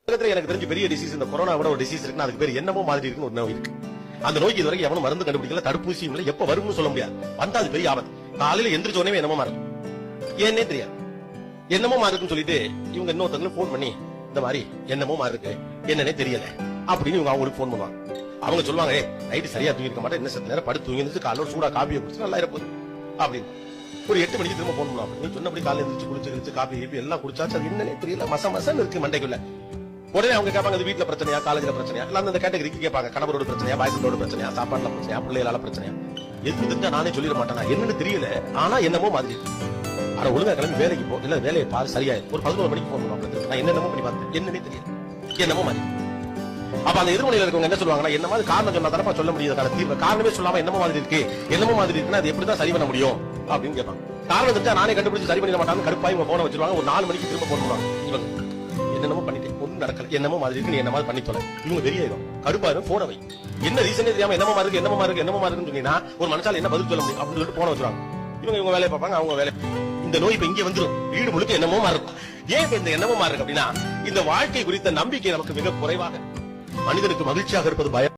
எனக்கு தெரிஞ்ச பெரிய டிசீஸ் இந்த கொரோனா விட ஒரு டிசீஸ் இருக்கு, அதுக்கு பேர் என்னமோ மாதிரி இருக்குன்னு ஒரு நோய் இருக்கு. அந்த நோய்க்கு இதுவரைக்கும் எவனும் மருந்து கண்டுபிடிக்கல, தடுப்பூசியும் இல்லை, எப்ப வரும்னு சொல்ல முடியாது. வந்தா அது பெரிய ஆபத்து. காலையில எந்திரிச்ச உடனே என்னமோ மாறும், ஏன்னே தெரியாது. என்னமோ மாறு இருக்குன்னு சொல்லிட்டு இவங்க இன்னொருத்தவங்களுக்கு போன் பண்ணி இந்த மாதிரி என்னமோ மாறு இருக்கு, என்னன்னே தெரியல அப்படின்னு இவங்க அவங்களுக்கு போன் பண்ணுவாங்க. அவங்க சொல்லுவாங்க, நைட்டு சரியா தூங்கி இருக்க மாட்டேன், என்ன சத்த நேரம் படுத்து தூங்கி இருந்துச்சு, காலையில் சூடா காப்பியை குடிச்சு நல்லா இருப்போது அப்படின்னு. ஒரு 8 மணிக்கு திரும்ப போன் பண்ணுவாங்க. நீ சொன்னபடி காலையில் எழுந்திரிச்சு குளிச்சு காப்பி கீப்பி எல்லாம் குடிச்சாச்சு, அது என்னன்னே தெரியல, மசம் இருக்கு மண்டைக்குள்ள. உடனே அவங்க கேட்பாங்க, அது வீட்டுல பிரச்சனையா, காலேஜ்ல பிரச்சனையா, இல்ல அந்த கேட்டகரிக்கு கேட்பாங்க, கணவரோட பிரச்சனையா, பாய் ஃப்ரெண்டோட பிரச்சனையா, சாப்பாடுல பிரச்சனையா, பிள்ளைகளால பிரச்சனையா, எதுக்கு தெரிஞ்சா நானே சொல்லிட மாட்டேனா, என்னன்னு தெரியல, ஆனா என்னமோ மாதிரி. ஆனா ஒழுங்கா கிளம்பி வேலைக்கு போ, இல்ல வேலையை பாரு சரியாயிரும். ஒரு 11 மணிக்கு போன் பண்ணுவாங்க, நான் என்னென்னமோ பண்ணி பார்த்தேன், என்னன்னே தெரியல, என்னமோ மாதிரி. அப்ப அந்த எதிர்மனையில இருக்கவங்க என்ன சொல்லுவாங்கன்னா, என்ன மாதிரி காரணம் சொன்னா தரப்பா சொல்ல முடியாது, தீர்வு காரணமே சொல்லாம என்னமோ மாதிரி இருக்கு, என்னமோ மாதிரி இருக்குன்னா அது எப்படிதான் சரி பண்ண முடியும் அப்படின்னு கேட்பாங்க. காரணம் தெரிஞ்சா நானே கண்டுபிடிச்சு சரி பண்ணிட மாட்டாங்க, கடுப்பாய் இவங்க போன வச்சிருவாங்க. ஒரு 4 மணிக்கு திரும்ப போன் பண்ணுவாங்க. இவங்க என்னமோ பண்ணிட்டேன், ஒன்னும் நடக்கல, என்னமோ மாதிரி இருக்கு, நீ என்ன மாதிரி பண்ணி தொலை. இவங்க வெறியாயிரும், கடுப்பாயிரும், போன வை. என்ன ரீசனே தெரியாம என்னமோ மாதிரி இருக்கு, என்னமோ மாதிரி இருக்கு, என்னமோ மாதிரி இருக்குன்னு சொன்னீங்கன்னா ஒரு மனுஷால என்ன பதில் சொல்ல முடியும் அப்படின்னு சொல்லிட்டு போன வச்சிருவாங்க. இவங்க வேலையை பார்ப்பாங்க, அவங்க வேலை. இந்த நோய் இப்ப இங்கே வந்துடும், வீடு முழுக்க என்னமோ மாதிரி இருக்கும். ஏன் இந்த என்னமோ மாதிரி இருக்கு அப்படின்னா, இந்த வாழ்க்கை குறித்த நம்பிக்கை நமக்கு மிக குறைவாக. மனிதனுக்கு மகிழ்ச்சியாக இருப்பது பயம்.